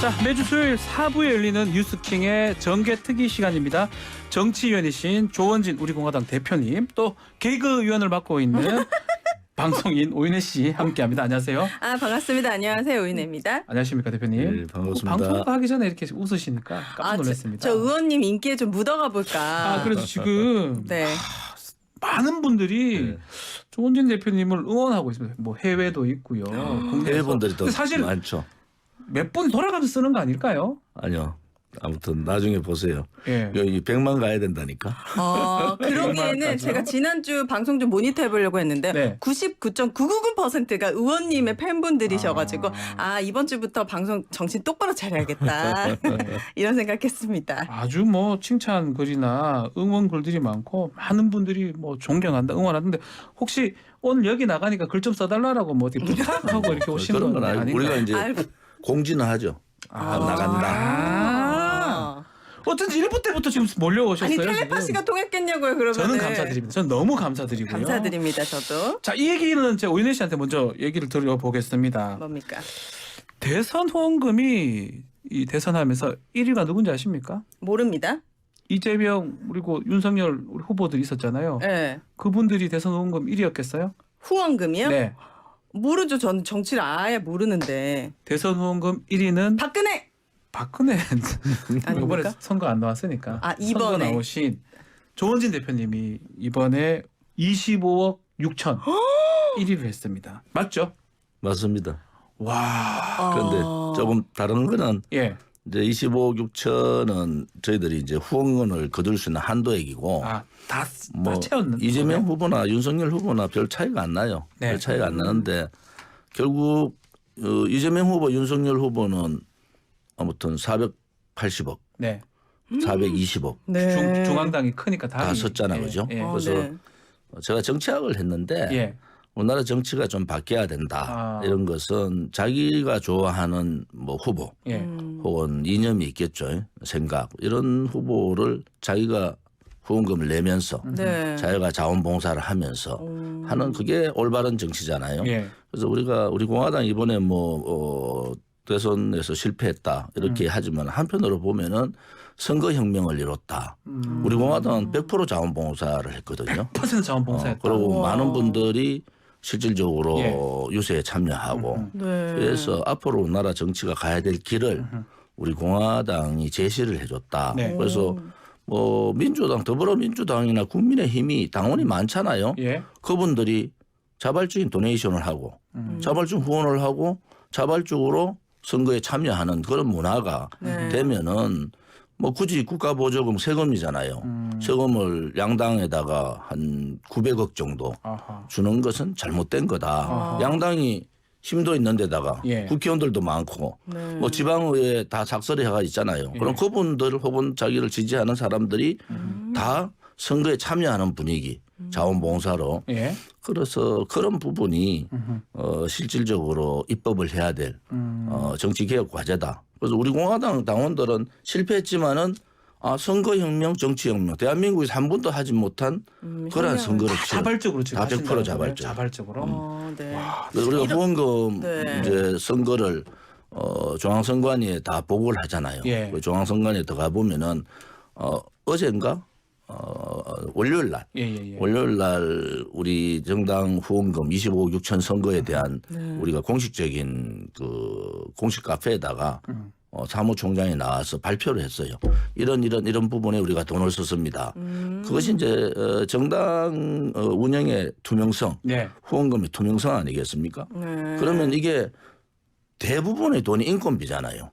자, 매주 수요일 4부에 열리는 뉴스킹의 정개특위 시간입니다. 정치위원이신 조원진 우리 공화당 대표님, 또 개그위원을 맡고 있는 방송인 오인혜 씨 함께합니다. 안녕하세요. 아, 반갑습니다. 안녕하세요. 오인혜입니다. 안녕하십니까 대표님. 네, 반갑습니다. 방송 하기 전에 이렇게 웃으시니까 깜짝 놀랐습니다. 저 의원님 인기에 좀 묻어가 볼까. 그래서 지금 네. 많은 분들이 네. 조원진 대표님을 응원하고 있습니다. 뭐 해외도 있고요. 국내에서. 해외 분들이 더 근데 사실 많죠. 몇 분 돌아가면서 쓰는 거 아닐까요? 아니요. 아무튼 나중에 보세요. 예. 여기 100만 가야 된다니까. 그러기에는 얼마까지요? 제가 지난주 방송 좀 모니터 해보려고 했는데 네. 99.999%가 의원님의 팬분들이셔가지고 이번 주부터 방송 정신 똑바로 차려야겠다. 이런 생각했습니다. 아주 뭐 칭찬 글이나 응원 글들이 많고 많은 분들이 뭐 존경한다, 응원하는데 혹시 오늘 여기 나가니까 글 좀 써달라고 뭐 어떻게 부탁하고 이렇게 오신 그런 건 건 아니고 아닌가요? 우리가 이제 아유. 공지는 하죠. 나간다. 어쩐지 1부 때부터 지금 몰려오셨어요. 아니 텔레파시가 통했겠냐고요. 그러면 저는 감사드립니다. 저는 너무 감사드리고요. 감사드립니다. 저도. 자, 이 얘기는 제가 오인혜 씨한테 먼저 얘기를 드려보겠습니다. 뭡니까? 대선 후원금이 이 대선하면서 1위가 누군지 아십니까? 모릅니다. 이재명 그리고 윤석열 우리 후보들이 있었잖아요. 네. 그분들이 대선 후원금 1위였겠어요? 후원금이요? 네. 모르죠. 저는 정치를 아예 모르는데. 대선 후원금 1위는 박근혜 이번에 아닙니까? 선거 안 나왔으니까 선거 이번에 나오신 조원진 대표님이 이번에 25억 6천 1위를 했습니다. 맞죠? 맞습니다. 와. 그런데 조금 다른 거는 예. 이제 25억 6천은 저희들이 이제 후원금을 거둘 수 있는 한도액이고 다 뭐 채웠는 이재명 후보나 윤석열 후보나 별 차이가 안 나요. 네. 별 차이가 안 나는데 결국 이재명 후보, 윤석열 후보는 아무튼 480억, 네. 420억 네. 중앙당이 크니까 다 썼잖아, 그죠? 예. 그래서 네. 제가 정치학을 했는데 예. 우리나라 정치가 좀 바뀌어야 된다. 이런 것은 자기가 좋아하는 뭐 후보 예. 혹은 이념이 있겠죠. 생각 이런 후보를 자기가 후원금을 내면서 네. 자기가 자원봉사를 하면서 하는 그게 올바른 정치잖아요. 예. 그래서 우리 공화당 이번에 뭐 대선에서 실패했다 이렇게 하지만 한편으로 보면은 선거혁명을 이뤘다. 우리 공화당은 100% 자원봉사를 했거든요. 100% 자원봉사했다. 그리고 우와. 많은 분들이 실질적으로 예. 유세에 참여하고 네. 그래서 앞으로 우리나라 정치가 가야 될 길을 우리 공화당이 제시를 해줬다. 네. 그래서 뭐 민주당, 더불어민주당이나 국민의힘이 당원이 많잖아요. 예. 그분들이 자발적인 도네이션을 하고 자발적 후원을 하고 자발적으로 선거에 참여하는 그런 문화가 네. 되면은 뭐 굳이 국가보조금 세금이잖아요. 세금을 양당에다가 한 900억 정도 아하. 주는 것은 잘못된 거다. 양당이 힘도 있는 데다가 예. 국회의원들도 많고 네. 뭐 지방의회 다 작설회가 있잖아요. 그럼 그분들 혹은 자기를 지지하는 사람들이 다 선거에 참여하는 분위기 자원봉사로 예. 그래서 그런 부분이 실질적으로 입법을 해야 될 정치개혁 과제다. 그래서 우리 공화당 당원들은 실패했지만은 선거혁명, 정치혁명, 대한민국에서 한 번도 하지 못한 그러한 선거를 자발적으로 지금 다 100% 하신다는 자발적. 거예요? 자발적으로. 네. 그래서 우리가 후원금 네. 이제 선거를 중앙선관위에 다 보고를 하잖아요. 예. 그 중앙선관위에 들어가 보면은 어젠가 월요일 날 예. 월요일 날 우리 정당 후원금 25억 6천 선거에 대한 우리가 공식적인 그 공식 카페에다가 사무총장이 나와서 발표를 했어요. 이런 부분에 우리가 돈을 썼습니다. 그것이 이제 정당 운영의 투명성, 네. 후원금의 투명성 아니겠습니까? 네. 그러면 이게 대부분의 돈이 인건비잖아요.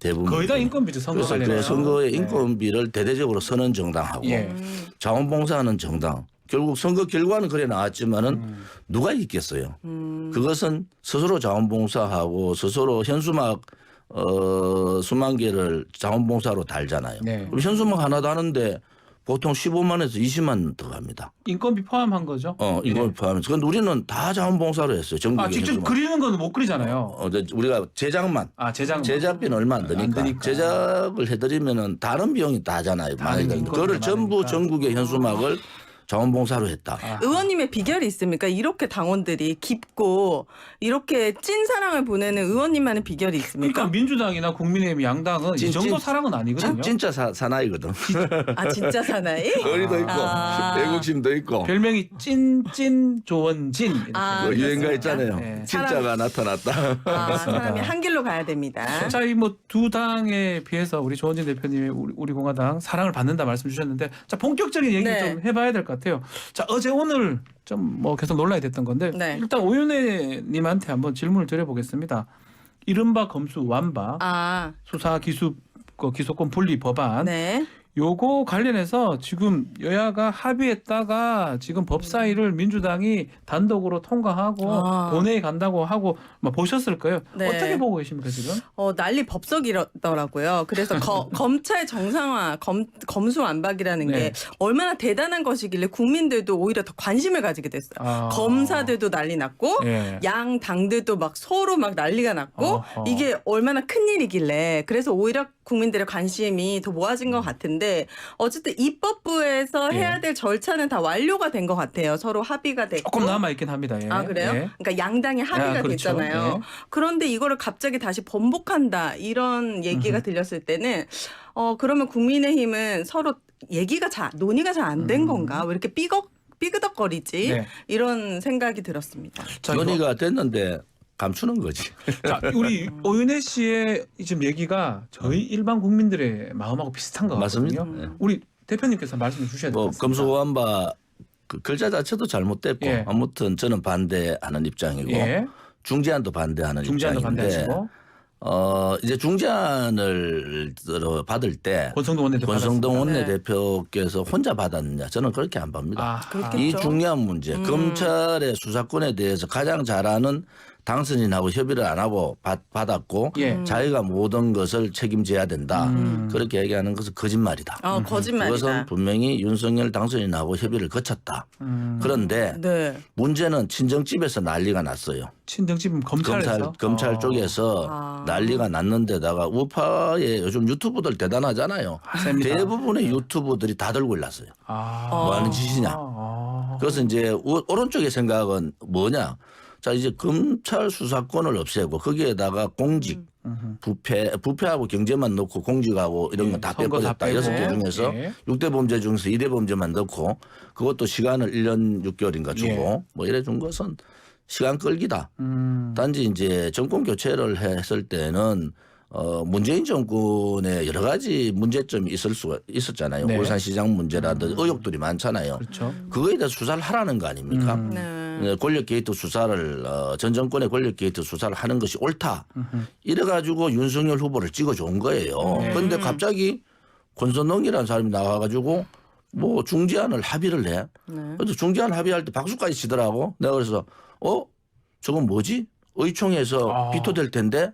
대부분 거의 다 인건비죠. 선거 그래서 관련해서. 그 선거의 인건비를 대대적으로 쓰는 정당하고 예. 자원봉사하는 정당 결국 선거 결과는 그래 나왔지만은 누가 있겠어요. 그것은 스스로 자원봉사하고 스스로 현수막 수만 개를 자원봉사로 달잖아요. 네. 그럼 현수막 하나 다는데 보통 15만에서 20만 들어갑니다. 인건비 포함한 거죠? 이걸 포함해서. 그런데 우리는 다 자원봉사로 했어요. 전국에 직접 현수막. 그리는 건 못 그리잖아요. 우리가 제작만 제작비는 얼마 안 드니까. 제작을 해드리면은 다른 비용이 다잖아요. 많이 드는데 그거를 전부 그러니까. 전국의 현수막을 자원봉사로 했다. 의원님의 비결이 있습니까? 이렇게 당원들이 깊고 이렇게 찐 사랑을 보내는 의원님만의 비결이 있습니까? 그러니까 민주당이나 국민의힘 양당은 이 정도 사랑은 아니거든요. 진짜 사나이거든. 아 진짜 사나이? 의리도 있고 애국심도 있고. 별명이 찐 조원진 이렇게. 아, 그 유행가 그렇습니까? 있잖아요. 네. 진짜가 나타났다. 아, 사람이 한 길로 가야 됩니다. 자, 이 뭐 두 당에 비해서 우리 조원진 대표님이 우리 공화당 사랑을 받는다 말씀 주셨는데, 자 본격적인 얘기 네. 좀 해봐야 될 것 같아요. 자 어제 오늘 좀 뭐 계속 논란이 됐던 건데 네. 일단 오윤혜님한테 한번 질문을 드려보겠습니다. 이른바 검수 완박 아, 수사 기소권 분리 법안 네. 요거 관련해서 지금 여야가 합의했다가 지금 법사위를 민주당이 단독으로 통과하고 아. 본회의 간다고 하고 막 보셨을 거예요. 네. 어떻게 보고 계십니까 지금? 난리 법석이더라고요. 그래서 검찰 정상화, 검수완박이라는 네. 게 얼마나 대단한 것이길래 국민들도 오히려 더 관심을 가지게 됐어요. 아. 검사들도 난리 났고 예. 양 당들도 막 서로 막 난리가 났고 어허. 이게 얼마나 큰 일이길래 그래서 오히려 국민들의 관심이 더 모아진 것 같은데 어쨌든 입법부에서 예. 해야 될 절차는 다 완료가 된 것 같아요. 서로 합의가 됐고. 조금 남아 있긴 합니다. 예. 아 그래요? 예. 그러니까 양당이 합의가 그렇죠. 됐잖아요. 예. 그런데 이거를 갑자기 다시 번복한다 이런 얘기가 들렸을 때는 그러면 국민의힘은 서로 논의가 잘 안 된 건가? 왜 이렇게 삐그덕거리지? 네. 이런 생각이 들었습니다. 자, 논의가 됐는데 감추는 거지. 자, 우리 오윤혜 씨의 지금 얘기가 저희 일반 국민들의 마음하고 비슷한 것 맞습니다. 같거든요. 네. 우리 대표님께서 말씀해 주셔야 될 것 뭐 같습니다. 검수완박 그 글자 자체도 잘못됐고 예. 아무튼 저는 반대하는 입장이고 예. 중재안도 반대하는 중재안도 입장인데 반대하시고 이제 중재안을 받을 때 권성동 원내대표 권성동 받았습니다. 원내대표께서 혼자 받았느냐 저는 그렇게 안 봅니다. 아, 그렇겠죠. 이 중요한 문제 검찰의 수사권에 대해서 가장 잘 아는 당선인하고 협의를 안 하고 받았고 예. 자기가 모든 것을 책임져야 된다. 그렇게 얘기하는 것은 거짓말이다. 거짓말이다. 그것은 분명히 윤석열 당선인하고 협의를 거쳤다. 그런데 네. 문제는 친정집에서 난리가 났어요. 친정집 검찰에서 검찰 쪽에서 아. 난리가 났는데다가 우파의 요즘 유튜브들 대단하잖아요. 셉니다. 대부분의 유튜브들이 다 들고 일났어요. 뭐 하는 짓이냐. 그래서 이제 오른쪽의 생각은 뭐냐. 자 이제 검찰 수사권을 없애고 거기에다가 공직, 부패하고 경제만 넣고 공직하고 이런 건 다 선거 다 빼버렸다. 빼고. 6개 중에서 예. 6대 범죄 중에서 2대 범죄만 넣고 그것도 시간을 1년 6개월인가 주고 예. 뭐 이래 준 것은 시간 끌기다. 단지 이제 정권 교체를 했을 때는 문재인 정권에 여러 가지 문제점이 있을 수가 있었잖아요. 네. 울산시장 문제라든지 의혹들이 많잖아요. 그렇죠. 그거에 대해서 수사를 하라는 거 아닙니까? 네. 권력 게이트 수사를 전 정권의 권력 게이트 수사를 하는 것이 옳다. 이래가지고 윤석열 후보를 찍어준 거예요. 그런데 갑자기 권선동이라는 사람이 나와가지고 뭐 중재안을 합의를 해. 그래서 중재안 합의할 때 박수까지 치더라고. 내가 그래서 저건 뭐지? 의총에서 비토될 텐데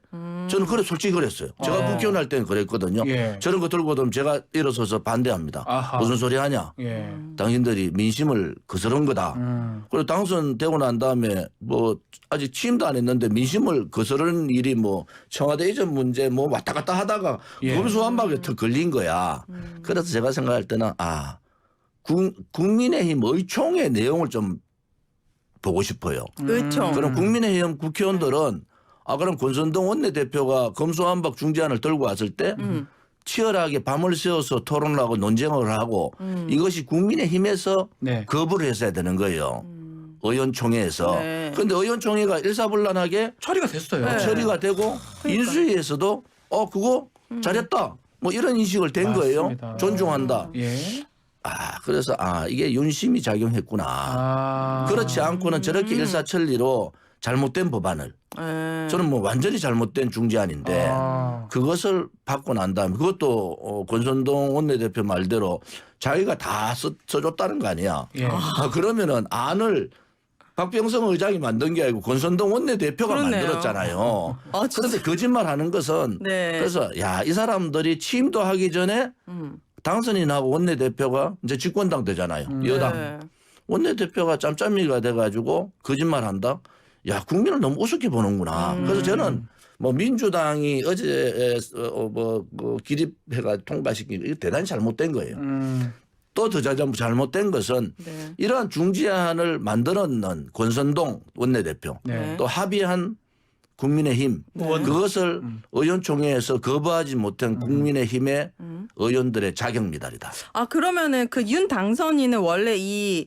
저는 그래 솔직히 그랬어요. 제가 국회의원 할 때는 그랬거든요. 예. 저런 거 들고 오면 제가 일어서서 반대합니다. 아하. 무슨 소리 하냐. 예. 당신들이 민심을 거스른 거다. 그리고 당선되고 난 다음에 뭐 아직 취임도 안 했는데 민심을 거스르는 일이 뭐 청와대 이전 문제 뭐 왔다 갔다 하다가 예. 검수완박에 더 걸린 거야. 그래서 제가 생각할 때는 국민의힘 의총의 내용을 좀 보고 싶어요. 의총. 그럼 국민의힘 국회의원들은 그럼 권선동 원내대표가 검수완박 중재안을 들고 왔을 때 치열하게 밤을 새워서 토론을 하고 논쟁을 하고 이것이 국민의힘에서 네. 거부를 했어야 되는 거예요. 의원총회에서. 네. 그런데 의원총회가 일사불란하게 처리가 됐어요. 네. 처리가 되고 인수위에서도 그거 잘했다. 뭐 이런 인식을 된 거예요. 맞습니다. 존중한다. 예. 그래서 이게 윤심이 작용했구나. 그렇지 않고는 저렇게 일사천리로 잘못된 법안을 저는 뭐 완전히 잘못된 중재안인데 그것을 받고 난 다음에 그것도 권선동 원내대표 말대로 자기가 다 써줬다는 거 아니야. 예. 그러면은 안을 박병성 의장이 만든 게 아니고 권선동 원내대표가 그렇네요. 만들었잖아요. 진짜. 그런데 거짓말하는 것은 네. 그래서 이 사람들이 취임도 하기 전에 당선인하고 원내대표가 이제 집권당 되잖아요. 여당. 네. 원내대표가 짬짬이가 돼가지고 거짓말한다. 국민을 너무 우습게 보는구나. 그래서 저는 뭐 민주당이 어제 기립회가 통과시킨 이거 대단히 잘못된 거예요. 또 더 잘못된 것은 네. 이러한 중재안을 만들었는 권선동 원내대표 네. 또 합의한 국민의힘 그것을 의원총회에서 거부하지 못한 국민의힘의 의원들의 자격 미달이다. 아 그러면은 그 윤 당선인은 원래 이거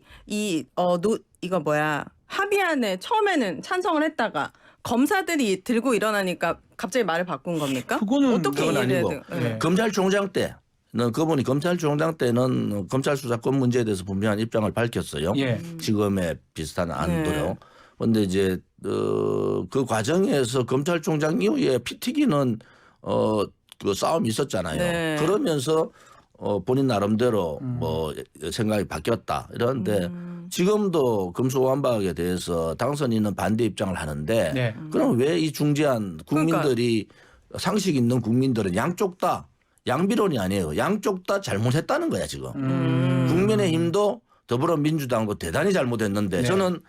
뭐야 합의안에 처음에는 찬성을 했다가 검사들이 들고 일어나니까 갑자기 말을 바꾼 겁니까? 그거는 어떻게 그건 이해를 해야 아니고 돼요? 네. 검찰총장 때는 그분이 검찰총장 때는 검찰 수사권 문제에 대해서 분명한 입장을 밝혔어요. 예. 지금의 비슷한 안도요. 네. 그런데 이제 그 과정에서 검찰총장 이후에 피 튀기는 그 싸움이 있었잖아요. 네. 그러면서 본인 나름대로 뭐 생각이 바뀌었다 이러는데 지금도 금수완박에 대해서 당선인은 반대 입장을 하는데 네. 그럼 왜 이 중재안 국민들이 상식 있는 국민들은 양쪽 다 양비론이 아니에요. 양쪽 다 잘못했다는 거야 지금. 국민의힘도 더불어민주당도 대단히 잘못했는데 네. 저는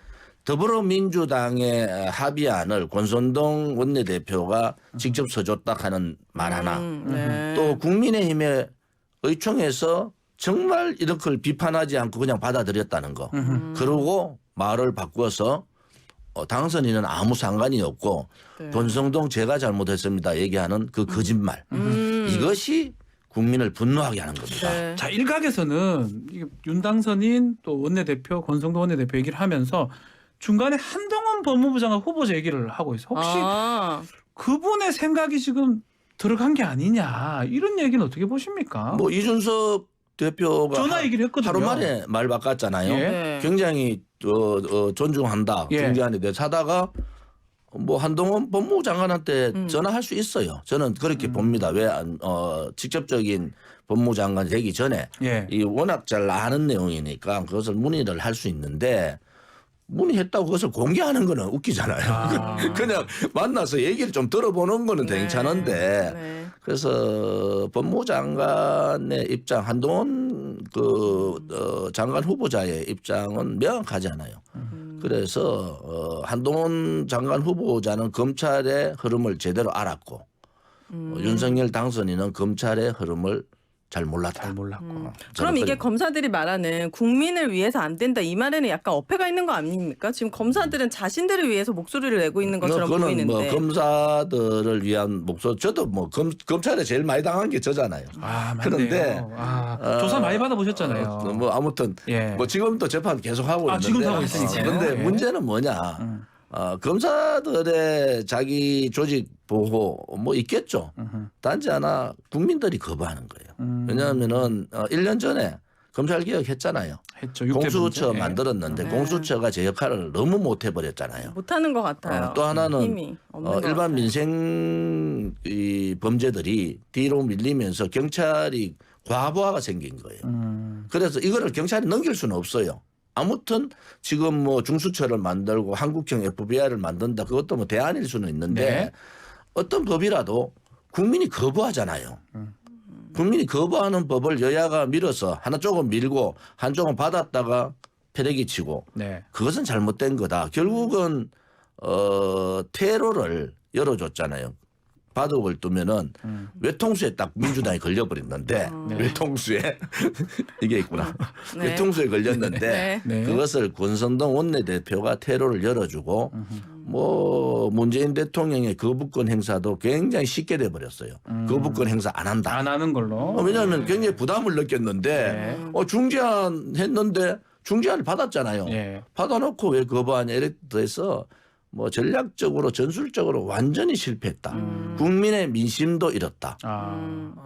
더불어민주당의 합의안을 권선동 원내대표가 직접 써줬다 하는 말 하나 네. 또 국민의힘의 의총에서 정말 이렇게 비판하지 않고 그냥 받아들였다는 거. 그러고 말을 바꿔서 당선인은 아무 상관이 없고 네. 권성동 제가 잘못했습니다 얘기하는 그 거짓말. 이것이 국민을 분노하게 하는 겁니다. 네. 자 일각에서는 이게 윤 당선인 또 원내대표 권성동 원내대표 얘기를 하면서 중간에 한동훈 법무부 장관 후보자 얘기를 하고 있어. 혹시 그분의 생각이 지금 들어간 게 아니냐 이런 얘기는 어떻게 보십니까? 뭐 이준석 대표가 전화 얘기를 했거든요. 하루 만에 말 바꿨잖아요. 예. 네. 굉장히 존중한다. 예. 중재안에 대해서 하다가 뭐 한동훈 법무부 장관한테 전화할 수 있어요. 저는 그렇게 봅니다. 왜 직접적인 법무부 장관이 되기 전에 예. 이 워낙 잘 아는 내용이니까 그것을 문의를 할 수 있는데 문의했다고 그것을 공개하는 거는 웃기잖아요. 아. 그냥 만나서 얘기를 좀 들어보는 거는 네. 괜찮은데 네. 그래서 법무부 장관의 입장 한동훈 장관 후보자의 입장은 명확하잖아요. 그래서 한동훈 장관 후보자는 검찰의 흐름을 제대로 알았고 윤석열 당선인은 검찰의 흐름을 잘 몰랐다. 잘 몰랐고. 그럼 이게 검사들이 말하는 국민을 위해서 안 된다 이 말에는 약간 어폐가 있는 거 아닙니까? 지금 검사들은 자신들을 위해서 목소리를 내고 있는 것처럼 그거는 보이는데. 뭐 검사들을 위한 목소리 저도 뭐 검찰에 제일 많이 당한 게 저잖아요. 아 맞네요. 그런데 조사 많이 받아보셨잖아요. 뭐 아무튼 예. 뭐 지금도 재판 계속 하고 있는데. 지금도 하고 있으니까요. 그런데 예. 문제는 뭐냐? 검사들의 자기 조직 보호 뭐 있겠죠. 단지 하나 국민들이 거부하는 거예요. 왜냐하면은 1년 전에 검찰 개혁 했잖아요. 했죠. 육대 공수처 문제. 예. 만들었는데 네. 공수처가 제 역할을 너무 못 해버렸잖아요. 못하는 것 같아요. 또 하나는 힘이 없는 것 일반 같아요. 민생 이 범죄들이 뒤로 밀리면서 경찰이 과부하가 생긴 거예요. 그래서 이거를 경찰이 넘길 수는 없어요. 아무튼 지금 뭐 중수처를 만들고 한국형 FBI를 만든다. 그것도 뭐 대안일 수는 있는데 네. 어떤 법이라도 국민이 거부하잖아요. 국민이 거부하는 법을 여야가 밀어서 한쪽은 밀고 한쪽은 받았다가 패대기 치고 네. 그것은 잘못된 거다. 결국은 테러를 열어줬잖아요. 바둑을 두면은 외통수에 딱 민주당이 걸려버렸는데 외통수에 이게 있구나. 네. 외통수에 걸렸는데 네. 네. 그것을 권선동 원내대표가 테러를 열어주고 뭐 문재인 대통령의 거부권 행사도 굉장히 쉽게 돼버렸어요. 거부권 행사 안 한다. 안 하는 걸로. 왜냐하면 굉장히 부담을 느꼈는데 중재안 했는데 중재안을 받았잖아요. 예. 받아놓고 왜 거부하냐 이래서 뭐 전략적으로 전술적으로 완전히 실패했다. 국민의 민심도 잃었다.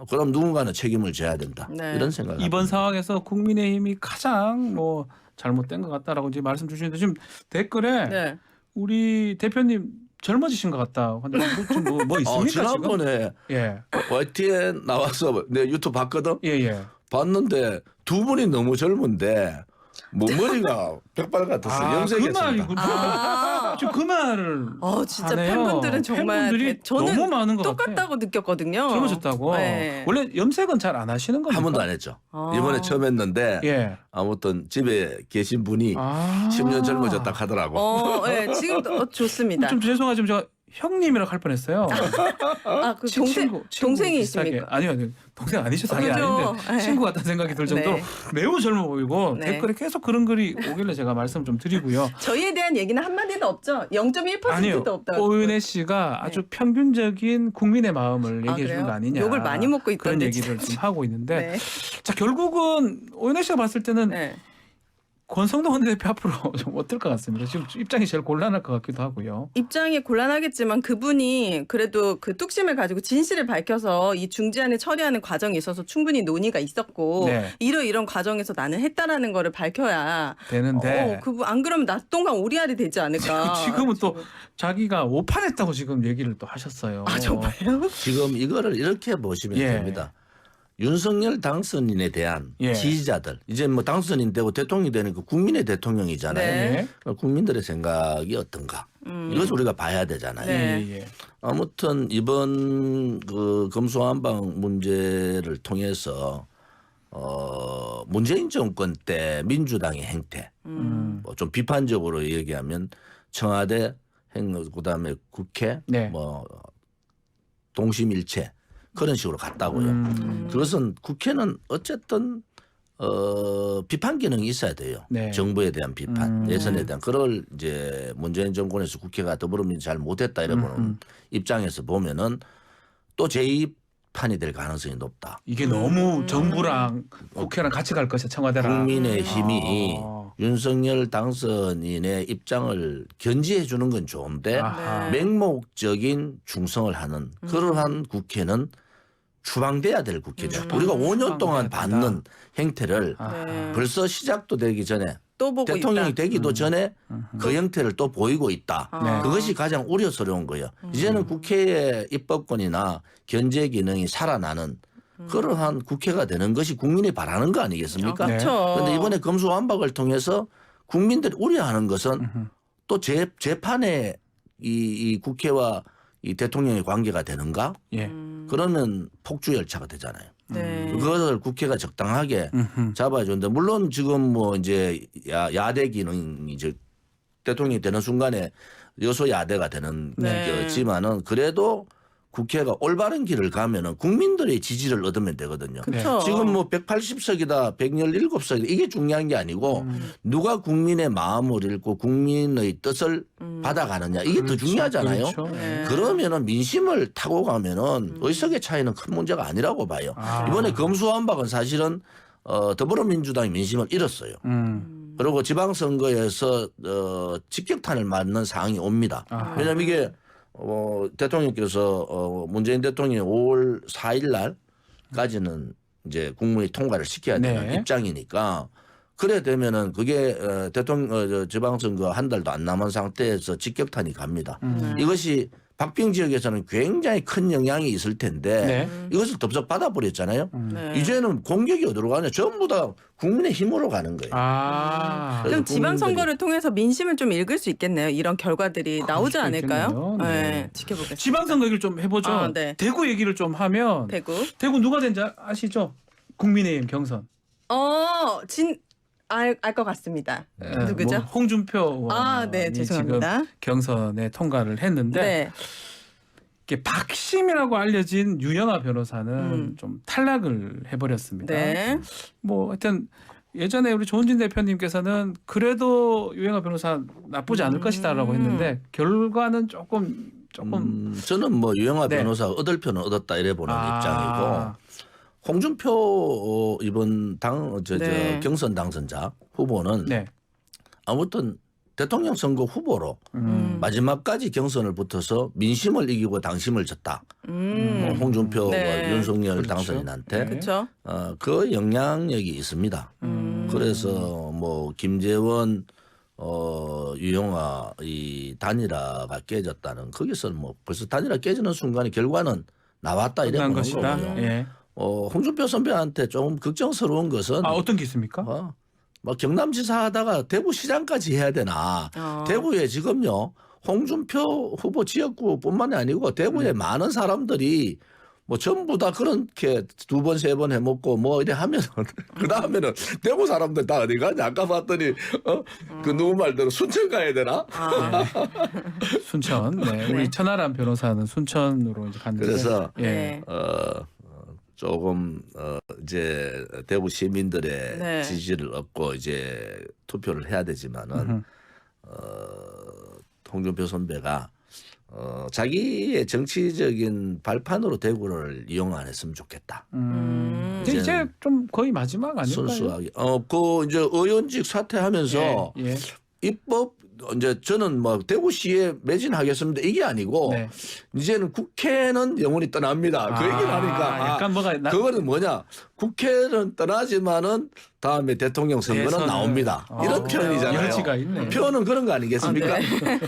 그럼 누군가는 책임을 져야 된다. 네. 이런 생각을 이번 합니다. 상황에서 국민의힘이 가장 뭐 잘못된 것 같다라고 지금 말씀 주시는데 지금 댓글에 네. 우리 대표님 젊어지신 것 같다. 근데 뭐 있습니까 지난번에 지금? 예. YTN 나와서 내 유튜브 봤거든. 예. 봤는데 두 분이 너무 젊은데 뭐 머리가 백발 같았어. 그 염색했습니다. 말이군요. 지금 그 말을 진짜 하네요. 팬분들은 정말 팬분들이 저는 너무 많은 것 같아요. 똑같다고 느꼈거든요. 젊어졌다고. 네. 원래 염색은 잘 안 하시는 겁니까? 한 번도 안 했죠. 이번에 처음 했는데 예. 아무튼 집에 계신 분이 10년 젊어졌다 하더라고. 네, 지금도 좋습니다. 좀 죄송하지만 제가 형님이라고 할 뻔했어요. 그 친구 동생이십니까? 비슷하게. 아니요. 동생 아니죠. 당연히 그죠. 아닌데 네. 친구 같다는 생각이 들 정도로 네. 매우 젊어 보이고 네. 댓글에 계속 그런 글이 오길래 제가 말씀 좀 드리고요. 저희에 대한 얘기는 한마디도 없죠. 0.1%도 아니요. 없다고. 오윤혜 씨가 아주 네. 평균적인 국민의 마음을 얘기해 주는 그래요? 거 아니냐. 욕을 많이 먹고 있던데, 그런 얘기를 진짜. 좀 하고 있는데 네. 자 결국은 오윤혜 씨가 봤을 때는 네. 권성동 원내대표 앞으로 좀 어떨 것 같습니다. 지금 입장이 제일 곤란할 것 같기도 하고요. 입장이 곤란하겠지만 그분이 그래도 그 뚝심을 가지고 진실을 밝혀서 이 중재안을 처리하는 과정에 있어서 충분히 논의가 있었고 네. 이런 과정에서 나는 했다라는 거를 밝혀야 되는데 그분 안 그러면 낙동강 오리알이 되지 않을까. 지금은 또 자기가 오판했다고 지금 얘기를 또 하셨어요. 정말요? 지금 이거를 이렇게 보시면 예. 됩니다. 윤석열 당선인에 대한 예. 지지자들 이제 뭐 당선인 되고 대통령이 되는 그 국민의 대통령이잖아요. 네. 국민들의 생각이 어떤가 이것을 우리가 봐야 되잖아요. 네. 예. 아무튼 이번 그 검수완박 문제를 통해서 문재인 정권 때 민주당의 행태 뭐 좀 비판적으로 얘기하면 청와대 그다음에 국회 네. 뭐 동심일체 그런 식으로 갔다고요. 그것은 국회는 어쨌든 비판 기능이 있어야 돼요. 네. 정부에 대한 비판, 예선에 대한 그걸 이제 문재인 정권에서 국회가 더불어민주 잘 못했다 이러는 입장에서 보면은 또 제2판이 될 가능성이 높다. 이게 너무 정부랑 국회랑 같이 갈 것이야 청와대랑. 국민의 힘이 아. 윤석열 당선인의 입장을 견지해 주는 건 좋은데 아하. 맹목적인 충성을 하는 그러한 국회는 추방돼야 될 국회죠. 우리가 5년 동안 추방돼야 받는 행태를 네. 벌써 시작도 되기 전에 또 보고 대통령이 있다. 되기도 전에 그 형태를 또 보이고 있다. 네. 그것이 가장 우려스러운 거예요. 이제는 국회의 입법권이나 견제 기능이 살아나는 그러한 국회가 되는 것이 국민이 바라는 거 아니겠습니까? 네. 그렇죠. 그런데 이번에 검수완박을 통해서 국민들이 우려하는 것은 또 재판에 이 국회와 이 대통령의 관계가 되는가? 예. 그러면 폭주 열차가 되잖아요. 네. 그것을 국회가 적당하게 잡아주는데 물론 지금 뭐 이제 야대 기능이 이제 대통령이 되는 순간에 여소야대가 되는 네. 거지만은 그래도 국회가 올바른 길을 가면은 국민들의 지지를 얻으면 되거든요. 그렇죠. 지금 뭐 180석이다, 117석이다 이게 중요한 게 아니고 누가 국민의 마음을 읽고 국민의 뜻을 받아가느냐 이게 더 중요하잖아요. 그렇죠. 네. 그러면은 민심을 타고 가면은 의석의 차이는 큰 문제가 아니라고 봐요. 아. 이번에 검수완박은 사실은 더불어민주당이 민심을 잃었어요. 그리고 지방선거에서 직격탄을 맞는 상황이 옵니다. 아하. 왜냐하면 이게 대통령께서 문재인 대통령이 5월 4일 날까지는 이제 국무회의 통과를 시켜야 되는 네. 입장이니까 그래 되면은 그게 대통령 지방선거 한 달도 안 남은 상태에서 직격탄이 갑니다. 이것이 박빙 지역에서는 굉장히 큰 영향이 있을 텐데 네. 이것을 덥석 받아버렸잖아요. 네. 이제는 공격이 어디로 가냐? 전부 다 국민의 힘으로 가는 거예요. 아. 그럼 그래서 지방선거를 통해서 민심을 좀 읽을 수 있겠네요. 이런 결과들이 나오지 수도 않을까요? 있겠네요. 네. 네. 지켜보겠습니다. 지방선거 얘기를 좀 해보죠. 아, 네. 대구 얘기를 좀 하면 대구. 누가 된지 아시죠? 국민의힘 경선. 알 것 같습니다. 예, 누구죠? 뭐 홍준표 의원이 네, 죄송합니다. 지금 경선에 통과를 했는데 네. 이게 박심이라고 알려진 유영아 변호사는 좀 탈락을 해버렸습니다. 네. 뭐 하여튼 예전에 우리 조은진 대표님께서는 그래도 유영아 변호사 나쁘지 않을 것이다라고 했는데 결과는 조금 저는 뭐 유영아 네. 변호사가 얻을 표는 얻었다 이래 보는 아. 입장이고 홍준표 이번 네. 경선 당선자 후보는 네. 아무튼 대통령 선거 후보로 마지막까지 경선을 붙어서 민심을 이기고 당심을 졌다. 뭐 홍준표와 네. 윤석열 그렇죠. 당선인한테 네. 그렇죠. 그 영향력이 있습니다. 그래서 뭐 김재원 유영아 이 단일화가 깨졌다는 거기서는 뭐 벌써 단일화 깨지는 순간에 결과는 나왔다 이래 끝난 보는 것이다. 거고요. 예. 홍준표 선배한테 좀 걱정스러운 것은 어떤 게 있습니까? 막 경남지사 하다가 대구시장까지 해야 되나. 대구에 지금요 홍준표 후보 지역구뿐만이 아니고 대구에 많은 사람들이 뭐 전부 다 그렇게 2번 3번 해먹고 뭐 이래 하면 그 다음에는 대구 사람들 다 어디 가냐? 아까 봤더니 그 누구 말대로 순천 가야 되나? 순천. 네. 우리 네. 천하람 변호사는 순천으로 이제 갔는데. 그래서 예. 네. 조금 이제 대구 시민들의 네. 지지를 얻고 이제 투표를 해야 되지만은 홍준표 선배가 자기의 정치적인 발판으로 대구를 이용 안 했으면 좋겠다. 근데 이제 좀 거의 마지막 아닐까요? 순수하게. 그 이제 의원직 사퇴하면서 예. 입법 이제 저는 뭐 대구시에 매진하겠습니다 이게 아니고 네. 이제는 국회는 영원히 떠납니다. 그 얘기를 하니까 약간 뭐가 그거는 뭐냐 국회는 떠나지만은 다음에 대통령 선거는 대선은. 나옵니다. 이런 그래요? 표현이잖아요. 여지가 있네. 표현은 그런 거 아니겠습니까?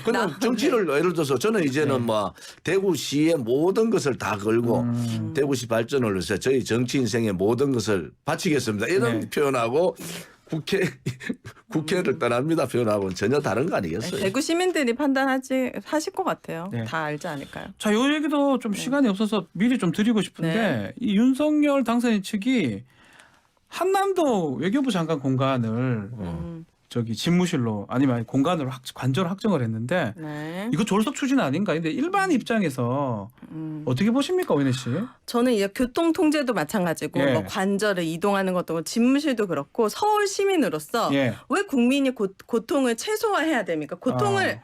그냥 정치를 예를 들어서 저는 이제는 네. 뭐 대구시의 모든 것을 다 걸고 대구시 발전을 위해서 저희 정치 인생의 모든 것을 바치겠습니다. 이런 네. 표현하고 국회를 떠납니다 표현하고는 전혀 다른 거 아니겠어요? 대구 시민들이 하실 것 같아요. 네. 다 알지 않을까요? 자, 요 얘기도 좀 시간이 없어서 미리 좀 드리고 싶은데 네. 이 윤석열 당선인 측이 한남도 외교부 장관 공간을 저기 집무실로 아니면 공간으로 관저로 확정을 했는데 네. 이거 졸속 추진 아닌가? 근데 일반 입장에서 어떻게 보십니까, 오인혜 씨? 저는 이 교통 통제도 마찬가지고 예. 뭐 관저를 이동하는 것도 그렇고 집무실도 그렇고 서울 시민으로서 예. 왜 국민이 고통을 최소화해야 됩니까? 고통을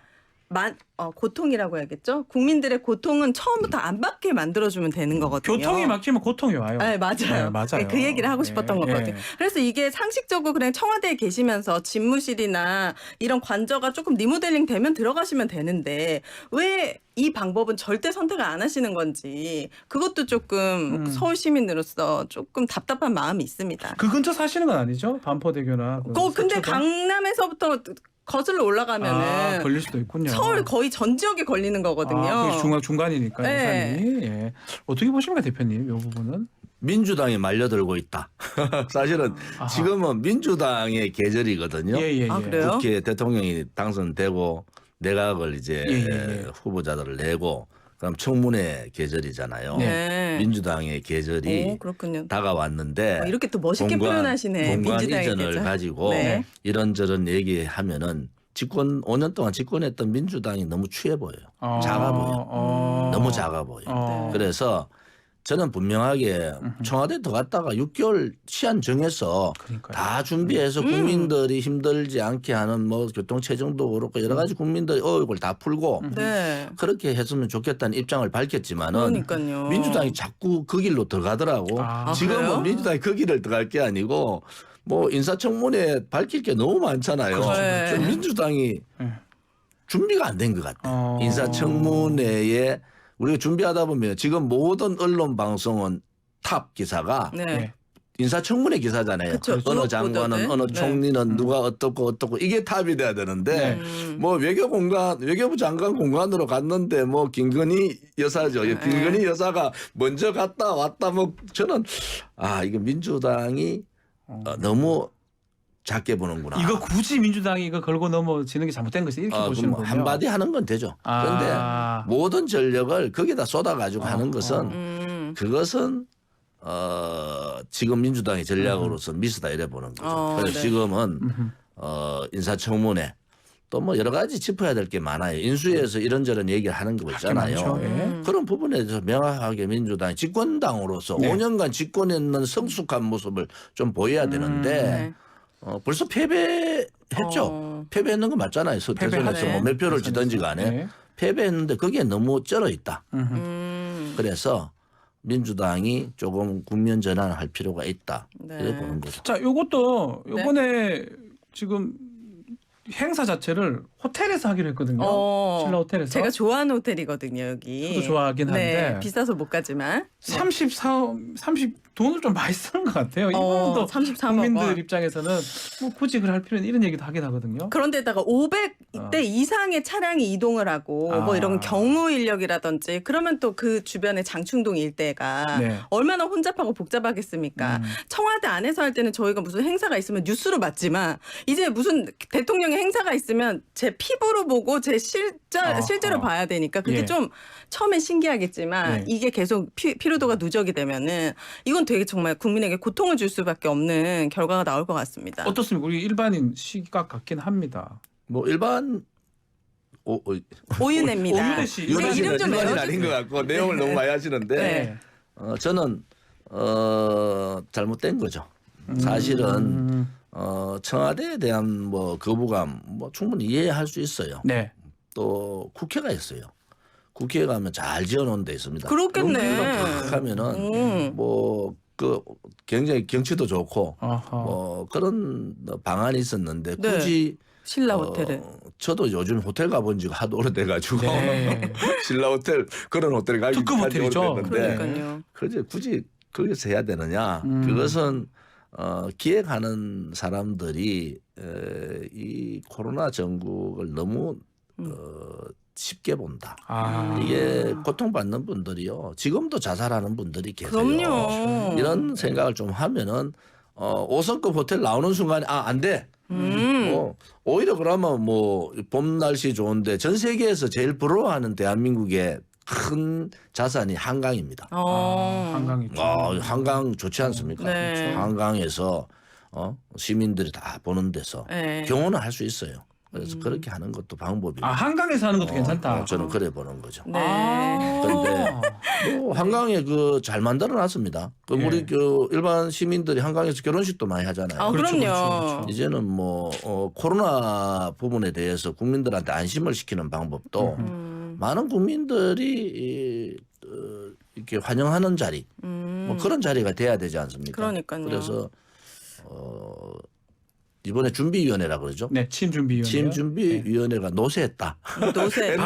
고통이라고 해야겠죠? 국민들의 고통은 처음부터 안 받게 만들어주면 되는 거거든요. 교통이 막히면 고통이 와요. 네, 맞아요. 네, 맞아요. 네, 그 얘기를 하고 싶었던 예, 거거든요. 예. 그래서 이게 상식적으로 그냥 청와대에 계시면서 집무실이나 이런 관저가 조금 리모델링 되면 들어가시면 되는데 왜 이 방법은 절대 선택을 안 하시는 건지 그것도 조금 서울 시민으로서 조금 답답한 마음이 있습니다. 그 근처 사시는 건 아니죠? 반포대교나. 근데 서초동? 강남에서부터 거슬러 올라가면은 걸릴 수도 있군요. 서울 거의 전 지역에 걸리는 거거든요. 그게 중간이니까 네. 예산이. 예. 어떻게 보십니까, 대표님? 이 부분은? 민주당이 말려들고 있다. 사실은 아하. 지금은 민주당의 계절이거든요. 예. 아, 그래요? 국회 대통령이 당선되고 내각을 이제 예. 후보자들을 내고 그럼 청문회 계절이잖아요. 네. 민주당의 계절이 오, 그렇군요. 다가왔는데 이렇게 또 멋있게 표현하시네. 공관 민주당의 이전을 계절. 가지고 네. 이런저런 얘기하면은 5년 동안 집권했던 민주당이 너무 취해 보여요. 작아 보여. 너무 작아 보여. 그래서 저는 분명하게 청와대 들어갔다가 6개월 시한 정해서 그러니까요. 다 준비해서 국민들이 힘들지 않게 하는 뭐 교통체증도 그렇고 여러 가지 국민들의 의혹을 다 풀고 네. 그렇게 했으면 좋겠다는 입장을 밝혔지만은 그러니까요. 민주당이 자꾸 그 길로 들어가더라고. 아, 지금은 그래요? 민주당이 그 길을 들어갈 게 아니고 뭐 인사청문회 밝힐 게 너무 많잖아요. 네. 좀 민주당이 준비가 안 된 것 같아. 인사청문회에 우리가 준비하다 보면 지금 모든 언론 방송은 탑 기사가 네. 인사청문회 기사잖아요. 그쵸. 어느 주로 장관은 보도들. 어느 네. 총리는 누가 어떻고 이게 탑이 돼야 되는데 뭐 외교부 장관 공간으로 갔는데 뭐 김건희 여사죠. 김건희 여사가 먼저 갔다 왔다 뭐 저는 이거 민주당이 너무 작게 보는구나. 이거 굳이 민주당이 이거 걸고 넘어지는 게 잘못된 것이 이렇게 보시는 뭐 거예요. 한마디 하는 건 되죠. 그런데 모든 전력을 거기다 쏟아가지고 하는 것은 그것은 지금 민주당의 전략으로서 미스다 이래 보는 거죠. 그래서 네. 지금은 인사청문회 또 뭐 여러 가지 짚어야 될 게 많아요. 인수위에서 이런저런 얘기를 하는 거 있잖아요. 많죠. 예. 그런 부분에 대해서 명확하게 민주당이 집권당으로서 네. 5년간 집권했는 성숙한 모습을 좀 보여야 되는데 네. 벌써 패배했죠. 패배했는 거 맞잖아요. 대선에서 뭐 몇 표를 지든지 간에 네. 패배했는데 그게 너무 쩔어 있다. 그래서 민주당이 조금 국면 전환을 할 필요가 있다. 네. 이렇게 보는 거죠. 자, 요것도 요번에 지금 행사 자체를 호텔에서 하기로 했거든요. 신라 호텔에서. 제가 좋아하는 호텔이거든요, 여기. 저도 좋아하긴 한데. 네, 비싸서 못 가지만. 30 돈을 좀 많이 쓰는 것 같아요. 이 부분도 33억 국민들 원. 입장에서는 뭐 굳이 그럴 필요는 이런 얘기도 하긴 하거든요. 그런데다가 500대 이상의 차량이 이동을 하고 뭐 이런 경무 인력이라든지 그러면 또 그 주변의 장충동 일대가 네. 얼마나 혼잡하고 복잡하겠습니까? 청와대 안에서 할 때는 저희가 무슨 행사가 있으면 뉴스로 봤지만 이제 무슨 대통령의 행사가 있으면 제 피부로 보고 실제로 어. 봐야 되니까 그게 예. 좀 처음엔 신기하겠지만 예. 이게 계속 피로도가 누적이 되면은 이건 되게 정말 국민에게 고통을 줄 수밖에 없는 결과가 나올 것 같습니다. 어떻습니까? 우리 일반인 시각 같긴 합니다. 뭐 일반 오윤혜입니다. 오윤혜 씨. 네, 이름 좀 일반인 외워주세요. 아닌 것 같고 내용을 너무 많이 하시는데 네. 저는 잘못된 거죠. 사실은 청와대에 대한 뭐 거부감 뭐 충분히 이해할 수 있어요. 네. 또 국회가 있어요. 국회에 가면 잘 지어놓은 데 있습니다. 그렇겠네. 하면은 뭐 그 굉장히 경치도 좋고 어허. 뭐 그런 방안이 있었는데 네. 굳이 신라 호텔을. 저도 요즘 호텔 가본 지가 하도 오래돼가지고 네. 신라 호텔 그런 호텔 가기 특급 호텔이죠. 오래됐는데 그러니까요. 굳이 거기서 해야 되느냐? 음. 그것은 기획하는 사람들이 이 코로나 전국을 너무 쉽게 본다. 아. 이게 고통받는 분들이요. 지금도 자살하는 분들이 계세요. 그럼요. 이런 생각을 좀 하면은 5성급 호텔 나오는 순간에 안 돼. 오히려 그러면 뭐 봄 날씨 좋은데 전 세계에서 제일 부러워하는 대한민국의 큰 자산이 한강입니다. 한강이 좀. 한강 좋지 않습니까? 네. 한강에서 시민들이 다 보는 데서 네. 경호는 할 수 있어요. 그래서 그렇게 하는 것도 방법이에요. 한강에서 하는 것도 괜찮다. 저는 그래 보는 거죠. 네. 그런데 뭐 한강에 잘 만들어 놨습니다. 예. 우리 일반 시민들이 한강에서 결혼식도 많이 하잖아요. 아, 그렇죠, 그럼요. 그렇죠, 그렇죠. 이제는 뭐 코로나 부분에 대해서 국민들한테 안심을 시키는 방법도 많은 국민들이 이렇게 환영하는 자리, 뭐 그런 자리가 돼야 되지 않습니까? 그러니까요. 그래서 이번에 준비위원회라 그러죠. 네, 취임준비위원회. 취임준비위원회가 노쇠했다. 노세.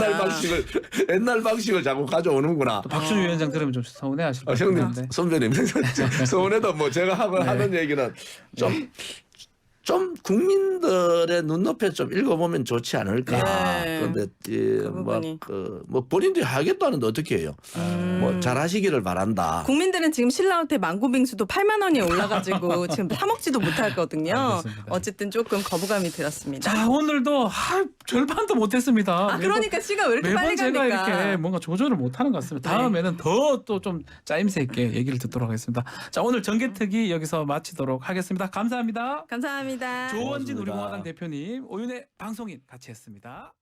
옛날 방식을 자꾸 가져오는구나. 박준우 위원장 들으면 좀 서운해하실 것 형님, 같은데. 선배님, 서운해도 뭐 제가 하는 얘기는 좀 국민들의 눈높이에 좀 읽어보면 좋지 않을까. 네. 그런데 부분이. 뭐 본인들이 하겠다는데 어떻게 해요? 뭐 잘하시기를 바란다. 국민들은 지금 신라호텔 망고빙수도 8만 원이 올라가지고 지금 사 먹지도 못하거든요. 알겠습니다. 어쨌든 조금 거부감이 들었습니다. 자, 오늘도 절반도 못했습니다. 그러니까 시간 왜 이렇게 매번 빨리 제가 가니까. 이렇게 뭔가 조절을 못하는 것 같습니다. 네. 다음에는 더 또 좀 짜임새 있게 얘기를 듣도록 하겠습니다. 자, 오늘 정개특위 여기서 마치도록 하겠습니다. 감사합니다. 감사합니다. 조원진 고맙습니다. 우리공화당 대표님, 오윤혜 방송인 같이 했습니다.